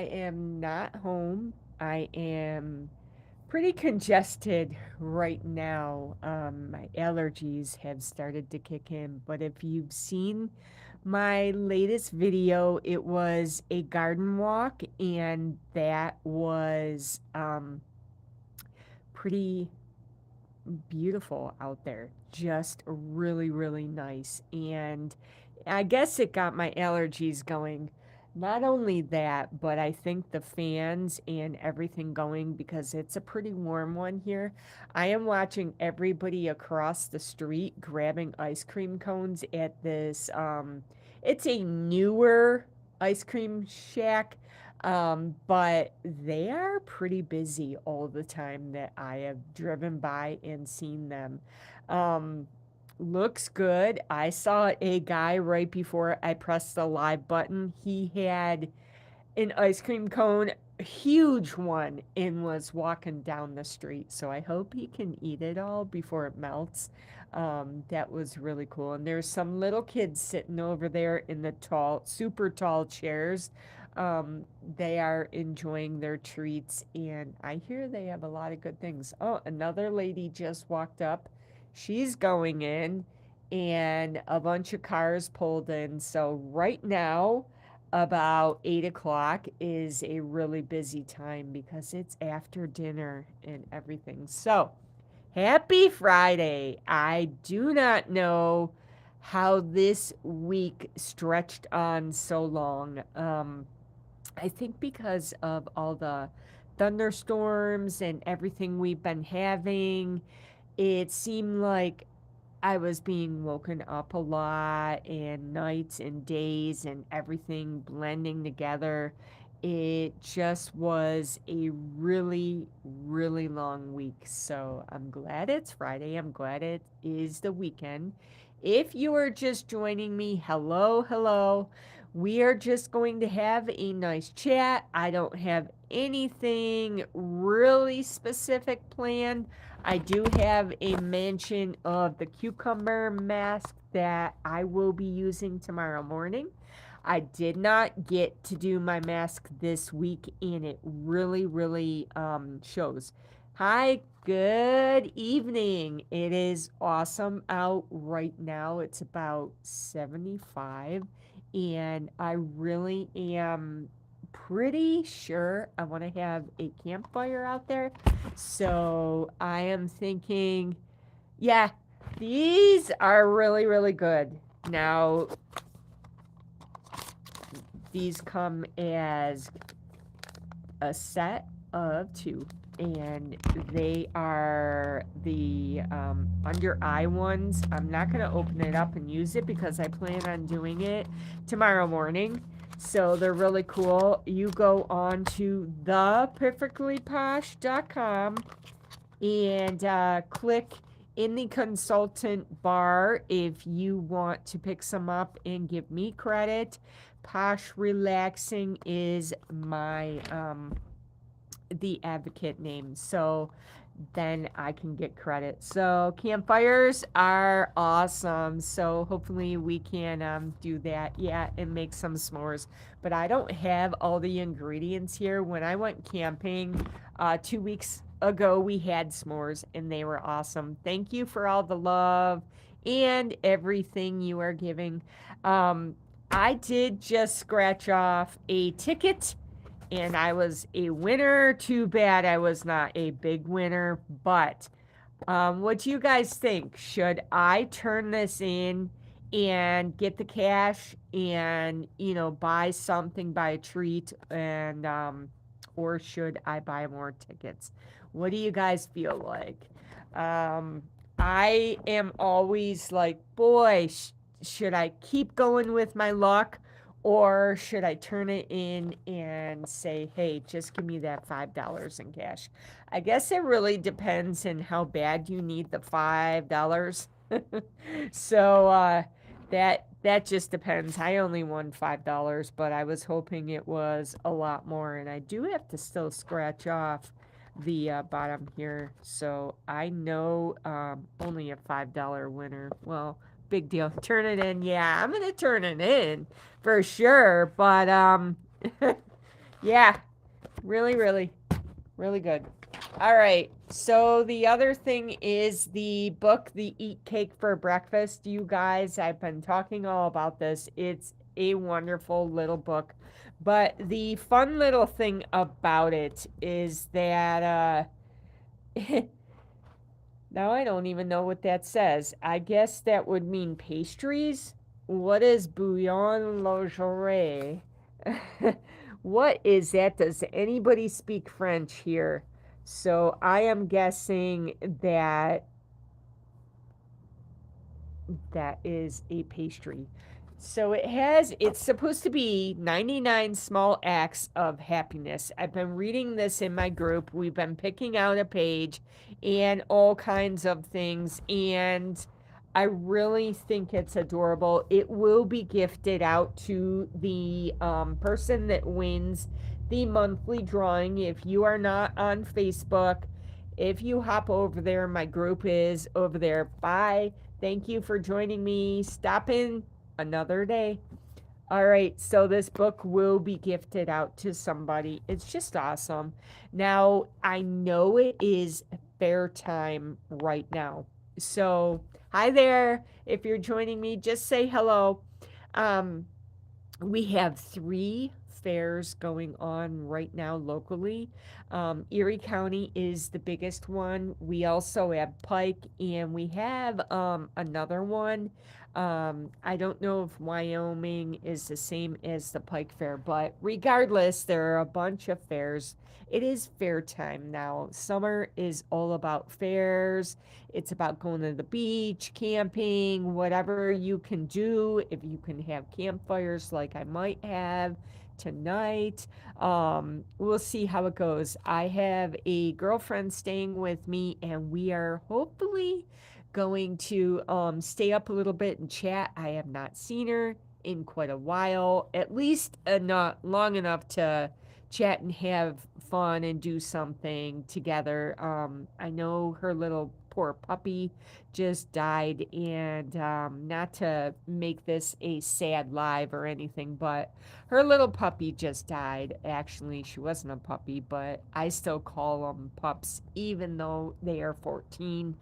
I am not home. I am pretty congested right now. My allergies have started to kick in, but if you've seen my latest video, it was a garden walk, and that was pretty beautiful out there. Just really, really nice. And I guess it got my allergies going. Not only that, but I think the fans and everything going because it's a pretty warm one here. I am watching everybody across the street grabbing ice cream cones at this. It's a newer ice cream shack, but they are pretty busy all the time that I have driven by and seen them. Um, Looks good. I saw a guy right before I pressed the live button. He had an ice cream cone, a huge one, and was walking down the street. So I hope he can eat it all before it melts. That was really cool. And there's some little kids sitting over there in the tall, super tall chairs. They are enjoying their treats, and I hear they have a lot of good things. Oh, another lady just walked up. She's going in, and a bunch of cars pulled in. So right now, about 8 o'clock is a really busy time because it's after dinner and everything. So, happy Friday. I do not know how this week stretched on so long. I think because of all the thunderstorms and everything we've been having, it seemed like I was being woken up a lot, and nights and days and everything blending together. It just was a really, really long week. So I'm glad it's Friday. I'm glad it is the weekend. If you are just joining me, hello, hello. We are just going to have a nice chat. I don't have anything really specific planned. I do have a mention of the cucumber mask that I will be using tomorrow morning. I did not get to do my mask this week, and it really, really shows. Hi, good evening. It is awesome out right now. It's about 75, and I really am pretty sure I want to have a campfire out there. So I am thinking, yeah, these are really, really good. Now, these come as a set of two, and they are the under eye ones. I'm not going to open it up and use it because I plan on doing it tomorrow morning. So they're really cool. You go on to theperfectlyposh.com and click in the consultant bar if you want to pick some up and give me credit. Posh Relaxing is my the advocate name, so then I can get credit. So campfires are awesome. So hopefully we can do that, yeah, and make some s'mores. But I don't have all the ingredients here. When I went camping 2 weeks ago, we had s'mores and they were awesome. Thank you for all the love and everything you are giving. I did just scratch off a ticket and I was a winner. Too bad I was not a big winner, but what do you guys think? Should I turn this in and get the cash and, buy something, buy a treat, and or should I buy more tickets? What do you guys feel like? I am always like, boy, should I keep going with my luck? Or should I turn it in and say, hey, just give me that $5 in cash? I guess it really depends on how bad you need the $5. So that just depends. I only won $5, but I was hoping it was a lot more, and I do have to still scratch off the bottom here. So I know only a $5 winner. Well, big deal. Turn it in. Yeah, I'm gonna turn it in for sure. But Yeah, really, really, really good. All right. So the other thing is the book, The Eat Cake for Breakfast. You guys, I've been talking all about this. It's a wonderful little book. But the fun little thing about it is that now I don't even know what that says. I guess that would mean pastries. What is bouillon lingerie? What is that? Does anybody speak French here? So I am guessing that that is a pastry. So it's supposed to be 99 small acts of happiness. I've been reading this in my group. We've been picking out a page and all kinds of things. And I really think it's adorable. It will be gifted out to the person that wins the monthly drawing. If you are not on Facebook, if you hop over there, my group is over there. Bye. Thank you for joining me. Stop in another day. All right, so this book will be gifted out to somebody. It's just awesome. Now, I know it is fair time right now. So, hi there. If you're joining me, just say hello. Um, we have three fairs going on right now locally. Erie County is the biggest one. We also have Pike, and we have another one. I don't know if Wyoming is the same as the Pike Fair, but regardless, there are a bunch of fairs. It is fair time now. Summer is all about fairs. It's about going to the beach, camping, whatever you can do. If you can have campfires like I might have tonight, we'll see how it goes. I have a girlfriend staying with me, and we are hopefully going to stay up a little bit and chat. I have not seen her in quite a while, at least not long enough to chat and have fun and do something together. I know her little poor puppy just died, and not to make this a sad live or anything, but her little puppy just died. Actually, she wasn't a puppy, but I still call them pups, even though they are 14.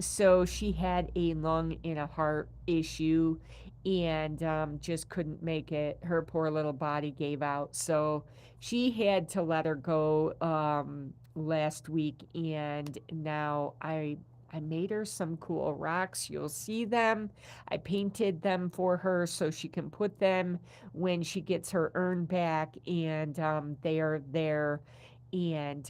So she had a lung and a heart issue, and just couldn't make it. Her poor little body gave out. So she had to let her go last week, and now I made her some cool rocks. You'll see them. I painted them for her so she can put them when she gets her urn back, and they are there. And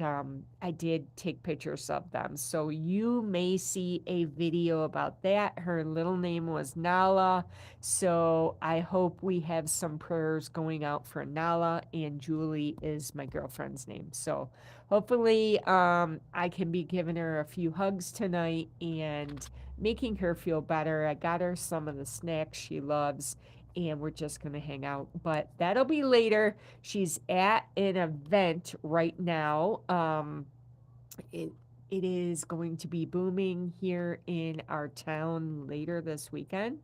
I did take pictures of them. So you may see a video about that. Her little name was Nala. So I hope we have some prayers going out for Nala, and Julie is my girlfriend's name. So hopefully I can be giving her a few hugs tonight and making her feel better. I got her some of the snacks she loves, and we're just going to hang out. But that'll be later. She's at an event right now. It it is going to be booming here in our town later this weekend.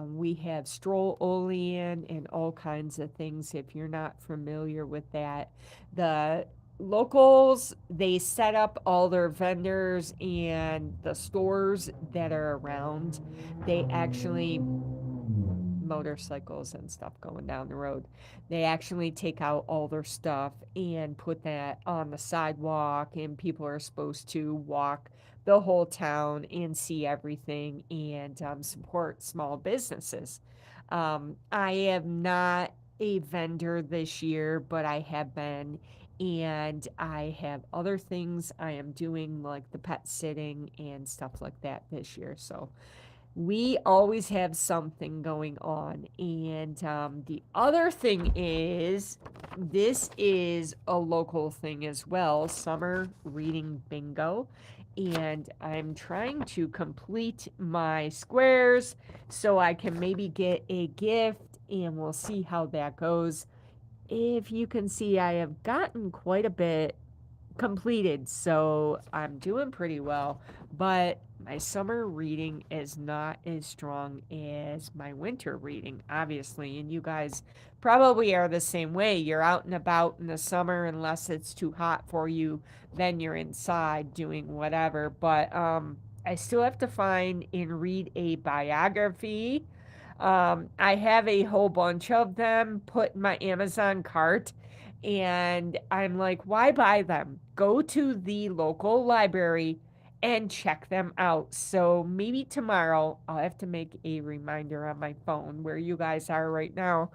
We have Stroll Olean and all kinds of things. If you're not familiar with that, the locals, they set up all their vendors and the stores that are around. They actually motorcycles and stuff going down the road. They actually take out all their stuff and put that on the sidewalk, and people are supposed to walk the whole town and see everything and support small businesses. I am not a vendor this year, but I have been. And I have other things I am doing, like the pet sitting and stuff like that this year. So we always have something going on. And the other thing is, this is a local thing as well, summer reading bingo. And I'm trying to complete my squares so I can maybe get a gift, and we'll see how that goes. If you can see, I have gotten quite a bit completed, so I'm doing pretty well. But my summer reading is not as strong as my winter reading, obviously. And you guys probably are the same way. You're out and about in the summer, unless it's too hot for you, then you're inside doing whatever. But I still have to find and read a biography. I have a whole bunch of them put in my Amazon cart, and I'm like, why buy them? Go to the local library and check them out. So maybe tomorrow I'll have to make a reminder on my phone where you guys are right now,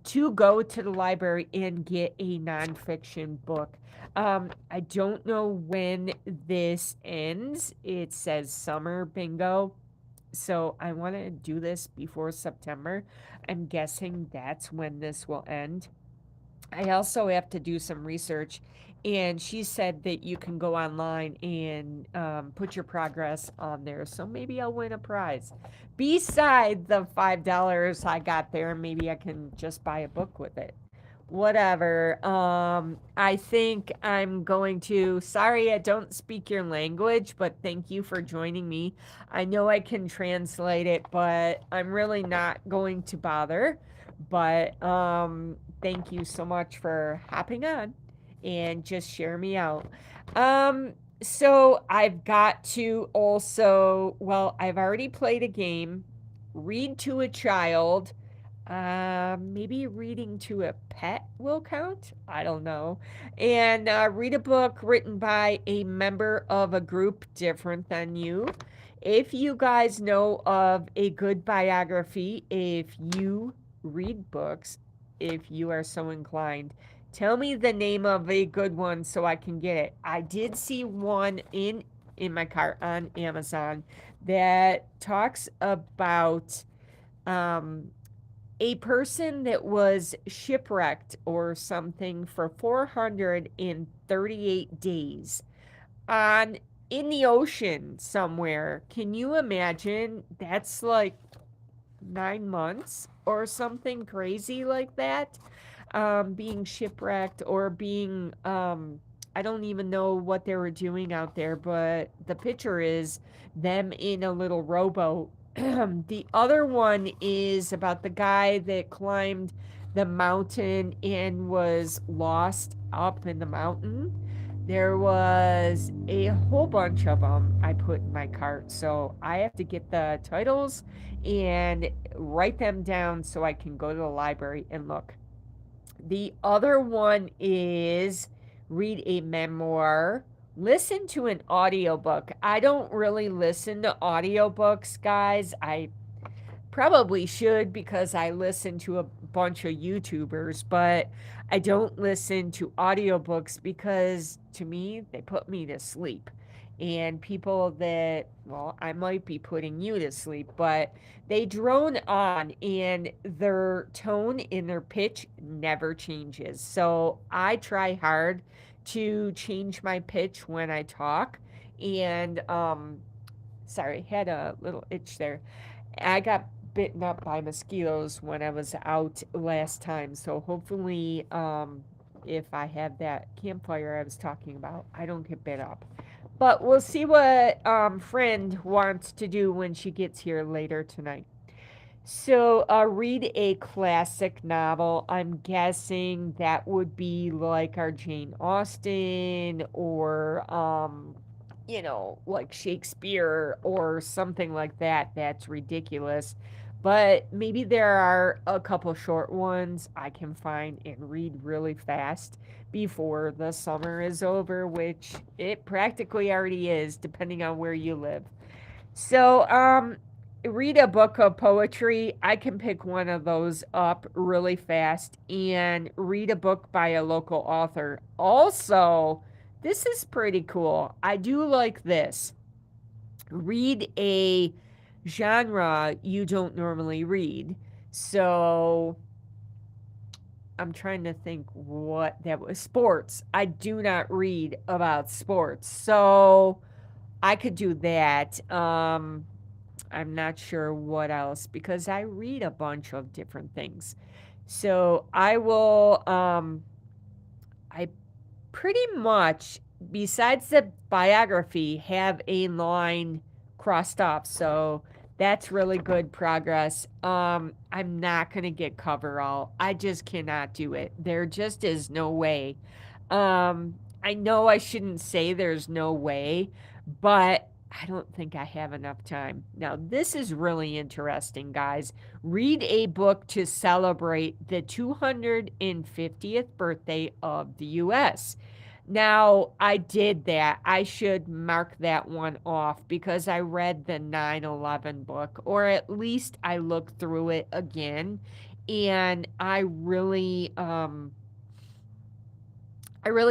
to go to the library and get a nonfiction book. I don't know when this ends. It says summer bingo. So I want to do this before September. I'm guessing that's when this will end. I also have to do some research, and she said that you can go online and put your progress on there. So maybe I'll win a prize. Beside the $5 I got there, maybe I can just buy a book with it. Whatever. I think I'm going to. Sorry, I don't speak your language, but thank you for joining me. I know I can translate it, but I'm really not going to bother. But thank you so much for hopping on and just share me out. So I've got to also, well, I've already played a game, read to a child. Maybe reading to a pet will count. I don't know. And read a book written by a member of a group different than you. If you guys know of a good biography, if you read books, if you are so inclined, tell me the name of a good one so I can get it. I did see one in my cart on Amazon that talks about um, a person that was shipwrecked or something for 438 days on in the ocean somewhere. Can you imagine? That's like 9 months or something crazy like that. Being shipwrecked or being, I don't even know what they were doing out there, but the picture is them in a little rowboat. The other one is about the guy that climbed the mountain and was lost up in the mountain. There was a whole bunch of them I put in my cart, so I have to get the titles and write them down so I can go to the library and look. The other one is read a memoir, listen to an audiobook. I don't really listen to audiobooks, guys. I probably should because I listen to a bunch of YouTubers, but I don't listen to audiobooks because to me, they put me to sleep. And people that, well, I might be putting you to sleep, but they drone on and their tone and their pitch never changes. So I try hard to change my pitch when I talk. And, sorry, had a little itch there. I got bitten up by mosquitoes when I was out last time. So hopefully, if I have that campfire I was talking about, I don't get bit up. But we'll see what friend wants to do when she gets here later tonight. So, read a classic novel. I'm guessing that would be like our Jane Austen or, like Shakespeare or something like that. That's ridiculous. But maybe there are a couple short ones I can find and read really fast before the summer is over, which it practically already is, depending on where you live. So, read a book of poetry. I can pick one of those up really fast and read a book by a local author. Also, this is pretty cool. I do like this. Read a genre you don't normally read. So, I'm trying to think what that was. Sports. I do not read about sports. So, I could do that. I'm not sure what else because I read a bunch of different things. So I will I pretty much, besides the biography, have a line crossed off. So that's really good progress. I'm not gonna get coverall. I just cannot do it. There just is no way. I know I shouldn't say there's no way, but I don't think I have enough time. Now, this is really interesting, guys. Read a book to celebrate the 250th birthday of the US. Now, I did that. I should mark that one off because I read the 9/11 book, or at least I looked through it again, and I really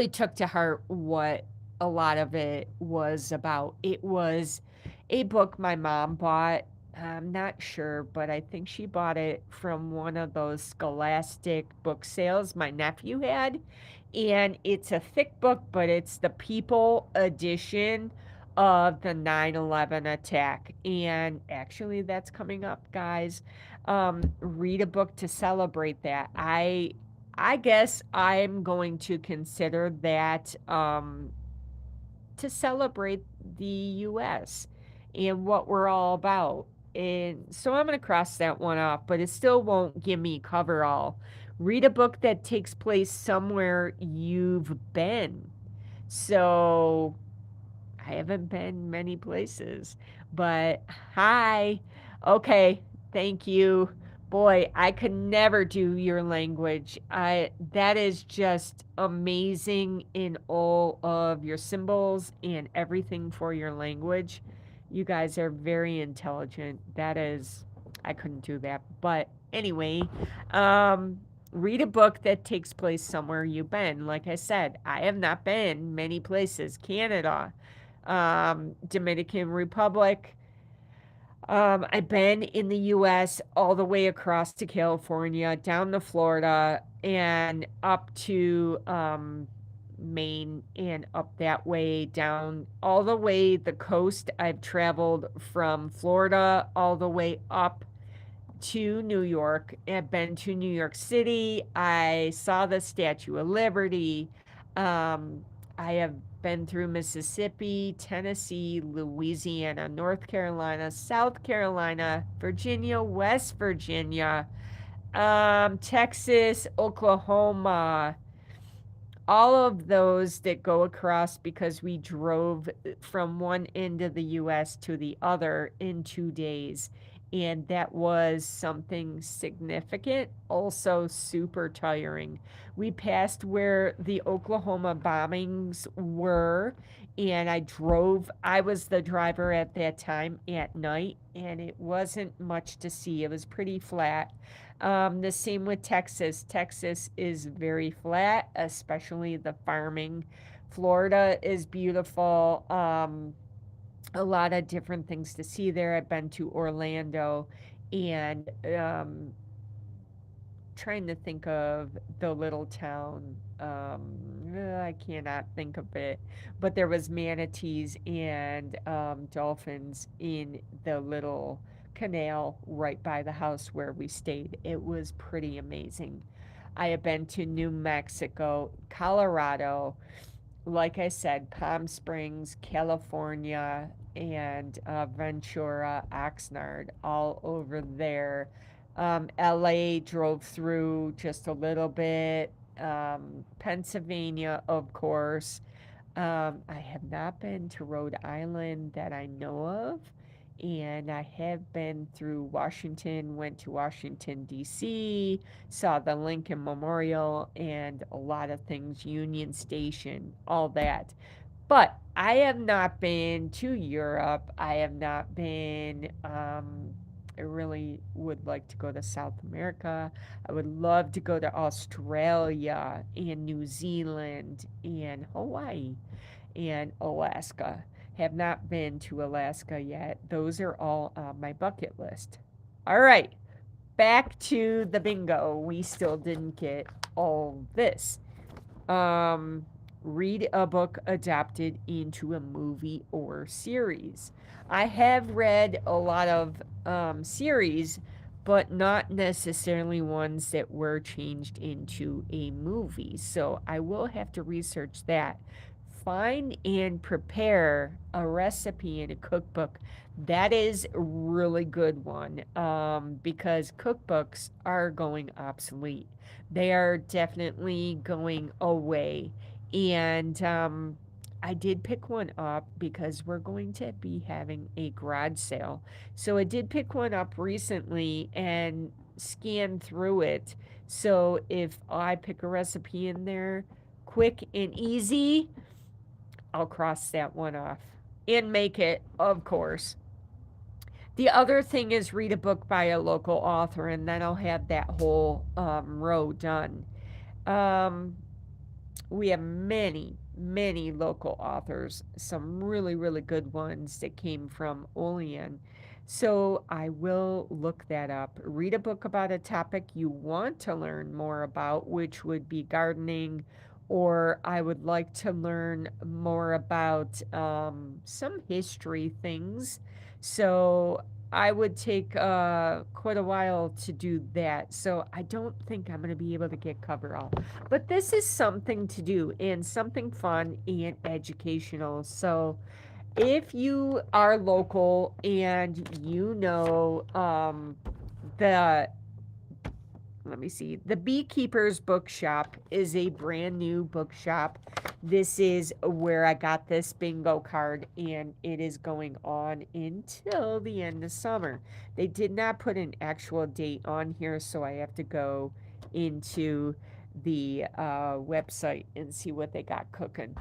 took to heart what a lot of it was about. It was a book my mom bought. I'm not sure, but I think she bought it from one of those Scholastic book sales my nephew had. And it's a thick book, but it's the People edition of the 9/11 attack. And actually, that's coming up, guys. Read a book to celebrate that. I guess I'm going to consider that to celebrate the US and what we're all about. And so I'm going to cross that one off, but it still won't give me coverall. Read a book that takes place somewhere you've been. So I haven't been many places, but hi. Okay, thank you. Boy, I could never do your language. I That is just amazing in all of your symbols and everything for your language. You guys are very intelligent. That is, I couldn't do that. But anyway, um read a book that takes place somewhere you've been. Like I said, I have not been many places. Canada, Dominican Republic. I've been in the US all the way across to California, down to Florida, and up to Maine, and up that way, down all the way the coast. I've traveled from Florida all the way up to New York. I've been to New York City. I saw the Statue of Liberty. Um, I have been through Mississippi, Tennessee, Louisiana, North Carolina, South Carolina, Virginia, West Virginia, Texas, Oklahoma, all of those that go across because we drove from one end of the US to the other in 2 days. And that was something significant, also super tiring. We passed where the Oklahoma bombings were, and I was the driver at that time at night, and it wasn't much to see. It was pretty flat. The same with Texas. Texas is very flat, especially the farming. Florida is beautiful. A lot of different things to see there. I've been to Orlando, and trying to think of the little town. I cannot think of it, but there was manatees and dolphins in the little canal right by the house where we stayed. It was pretty amazing. I have been to New Mexico, Colorado, like I said, Palm Springs, California, and Ventura, Oxnard, all over there. LA drove through just a little bit. Pennsylvania, of course. I have not been to Rhode Island that I know of. And I have been through Washington, went to Washington, D.C., saw the Lincoln Memorial, and a lot of things, Union Station, all that. But I have not been to Europe. I have not been, I really would like to go to South America. I would love to go to Australia and New Zealand and Hawaii and Alaska. Have not been to Alaska yet. Those are all on my bucket list. All right, back to the bingo. We still didn't get all this. Read a book adapted into a movie or series. I have read a lot of series, but not necessarily ones that were changed into a movie. So I will have to research that. Find and prepare a recipe in a cookbook. That is a really good one, because cookbooks are going obsolete. They are definitely going away. And I did pick one up because we're going to be having a garage sale. So I did pick one up recently and scan through it. So if I pick a recipe in there, quick and easy, I'll cross that one off and make it, of course. The other thing is read a book by a local author, and then I'll have that whole row done. Um, we have many, many local authors, some really, really good ones that came from Olean. So I will look that up. Read a book about a topic you want to learn more about, which would be gardening, or I would like to learn more about some history things. So I would take quite a while to do that. So I don't think I'm going to be able to get cover all. But this is something to do and something fun and educational. So if you are local and you know the let me see. The Beekeeper's Bookshop is a brand new bookshop. This is where I got this bingo card, and it is going on until the end of summer. They did not put an actual date on here, so I have to go into the website and see what they got cooking.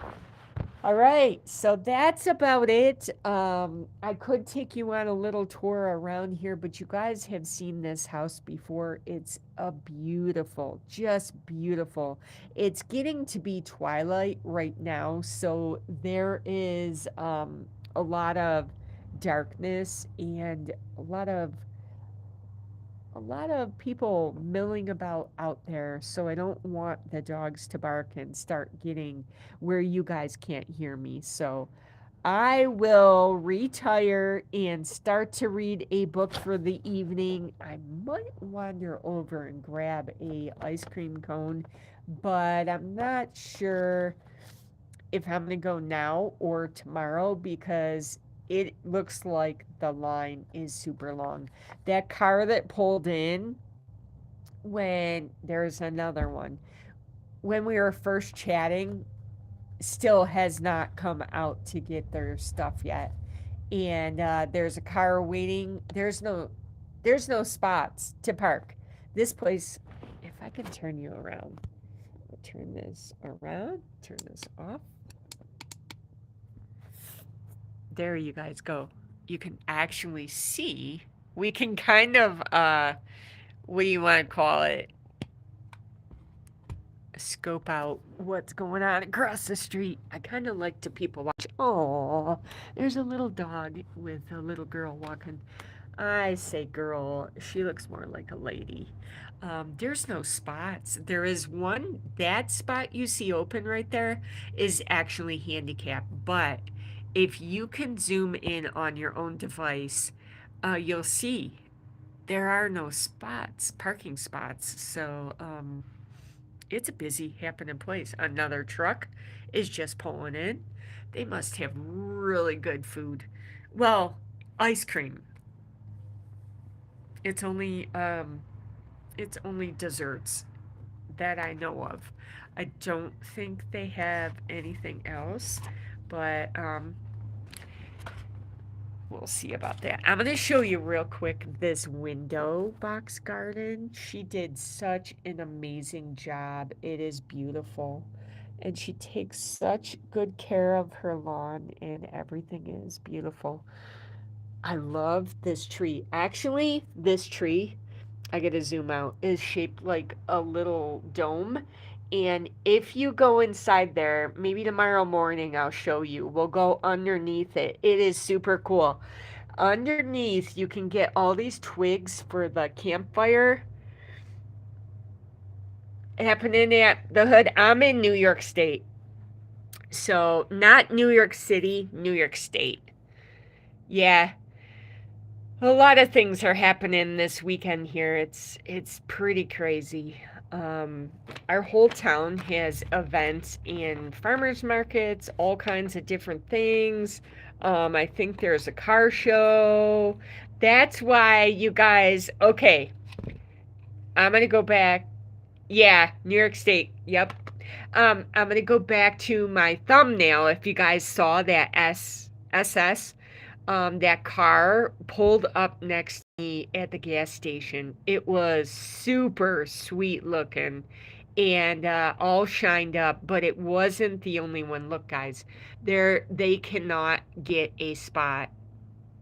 All right, so that's about it. I could take you on a little tour around here, but you guys have seen this house before. It's a beautiful, just beautiful. It's getting to be twilight right now, so there is a lot of darkness and a lot of people milling about out there, so I don't want the dogs to bark and start getting where you guys can't hear me. So I will retire and start to read a book for the evening. I might wander over and grab a ice cream cone, but I'm not sure if I'm going to go now or tomorrow because it looks like the line is super long. That car that pulled in, when there's another one, when we were first chatting, still has not come out to get their stuff yet. And there's a car waiting. There's no spots to park. This place, if I can turn you around, turn this around, turn this off. There you guys go. You can actually see. We can kind of what do you want to call it? Scope out what's going on across the street. I kind of like to people watch. Oh, there's a little dog with a little girl walking. I say girl, she looks more like a lady. There's no spots. There is one, that spot you see open right there is actually handicapped. But if you can zoom in on your own device, you'll see there are no spots, parking spots. So, it's a busy happening place. Another truck is just pulling in. They must have really good food. Well, ice cream. It's only desserts that I know of. I don't think they have anything else, but we'll see about that. I'm going to show you real quick this window box garden. She did such an amazing job. It is beautiful. And she takes such good care of her lawn, and everything is beautiful. I love this tree. Actually, this tree, I gotta zoom out, is shaped like a little dome. And if you go inside there, maybe tomorrow morning I'll show you. We'll go underneath it. It is super cool. Underneath, you can get all these twigs for the campfire happening at the hood. I'm in New York State. So, not New York City, New York State. Yeah, A lot of things are happening this weekend here. It's pretty crazy. Um, our whole town has events and farmers markets, all kinds of different things. I think there's a car show. That's why you guys. Okay, I'm gonna go back. Yeah, New York State. Yep. I'm gonna go back to my thumbnail. If you guys saw that SS, that car pulled up next to me at the gas station. It was super sweet looking and all shined up, but it wasn't the only one. Look, guys, they cannot get a spot.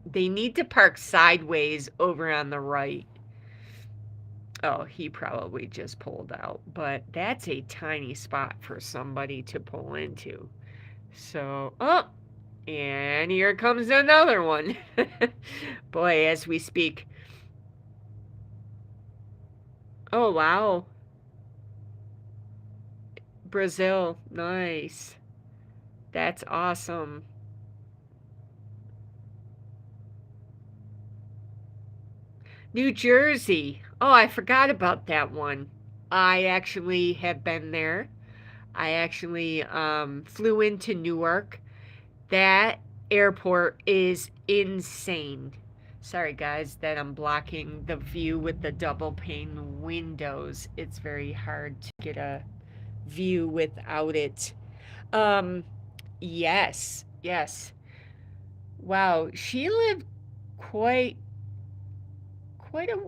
They need to park sideways over on the right. Oh, he probably just pulled out, but that's a tiny spot for somebody to pull into. So, oh, and here comes another one. Boy, as we speak. Oh, wow. Brazil. Nice. That's awesome. New Jersey. Oh, I forgot about that one. I actually have been there. I actually flew into Newark. That airport is insane. Sorry, guys, that I'm blocking the view with the double pane windows. It's very hard to get a view without it. Um, yes, yes. Wow, she lived quite, quite a,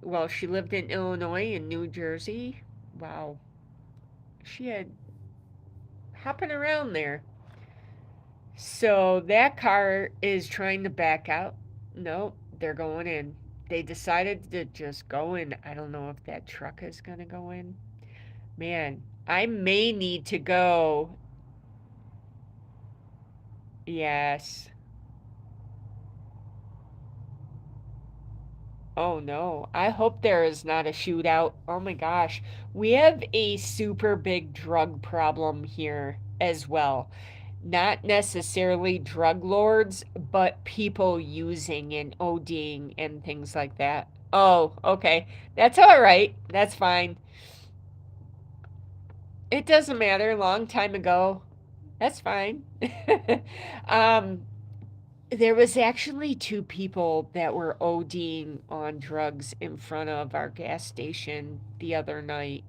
well, she lived in Illinois and New Jersey. Wow, she had hopping around there. So that car is trying to back out. No, they're going in. They decided to just go in. I don't know if that truck is going to go in. Man, I may need to go. Yes. Oh no. I hope there is not a shootout. Oh my gosh. We have a super big drug problem here as well. Not necessarily drug lords, but people using and ODing and things like that. Oh, okay. That's all right. That's fine. It doesn't matter. Long time ago. That's fine. um, there was actually two people that were ODing on drugs in front of our gas station the other night.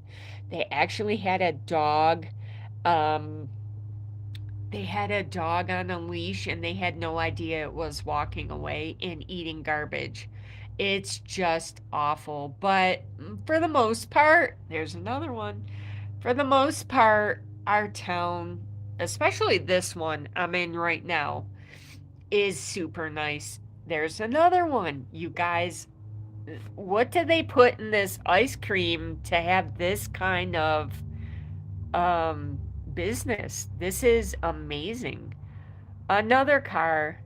They actually had a dog. Um, they had a dog on a leash and they had no idea it was walking away and eating garbage. It's just awful. But for the most part, there's another one. For the most part, our town, especially this one I'm in right now, is super nice. There's another one. You guys, what do they put in this ice cream to have this kind of um business? This is amazing. Another car.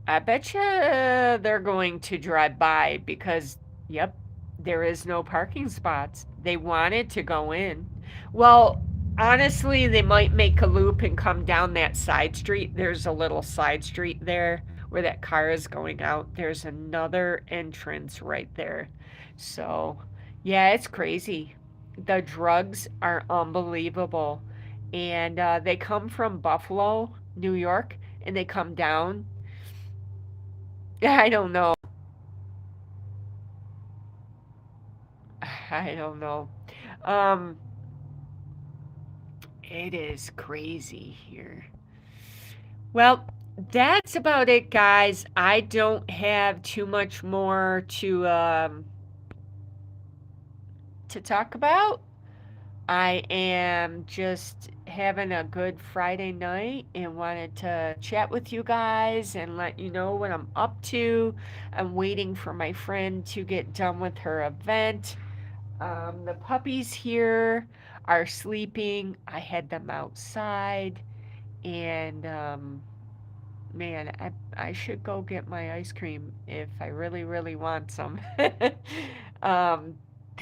I bet you they're going to drive by because, yep, there is no parking spots. They wanted to go in. Well, honestly, they might make a loop and come down that side street. There's a little side street there where that car is going out. There's another entrance right there. So, yeah, it's crazy. The drugs are unbelievable. And they come from Buffalo, New York, and they come down. I don't know. I don't know. Um, it is crazy here. Well, that's about it, guys. I don't have too much more to talk about. I am just having a good Friday night and wanted to chat with you guys and let you know what I'm up to. I'm waiting for my friend to get done with her event. The puppies here are sleeping. I had them outside, and man, I should go get my ice cream if I really, really want some. um,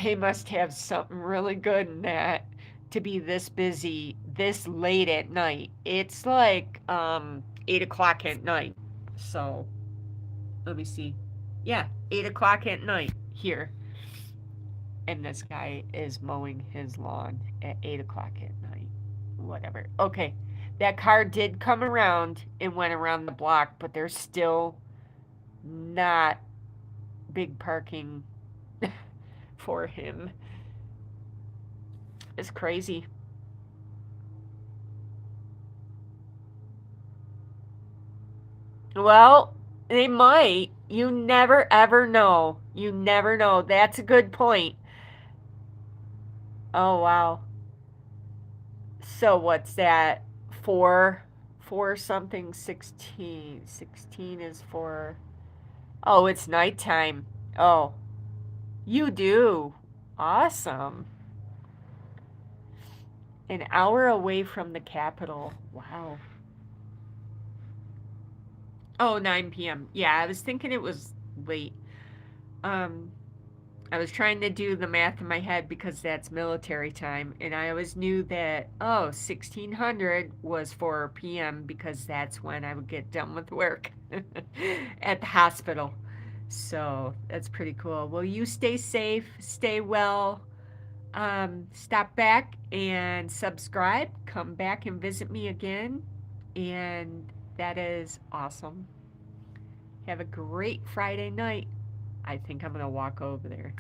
they must have something really good in that to be this busy this late at night. It's like 8 o'clock at night. So Let me see. Yeah, 8 o'clock at night here. And this guy is mowing his lawn at 8 o'clock at night. Whatever. Okay. That car did come around and went around the block, but there's still not big parking for him. It's crazy. Well, they might. You never ever know. You never know. That's a good point. Oh, wow. So what's that? Four, four something, 16. 16 is for. Oh, it's nighttime. Oh, you do. Awesome. An hour away from the capital. Wow. Oh, 9 p.m. Yeah, I was thinking it was late. Um, I was trying to do the math in my head because that's military time, and I always knew that, oh, 1600 was 4 p.m. because that's when I would get done with work at the hospital. So that's pretty cool. Well, you stay safe, stay well, stop back and subscribe. Come back and visit me again. And that is awesome. Have a great Friday night. I think I'm going to walk over there.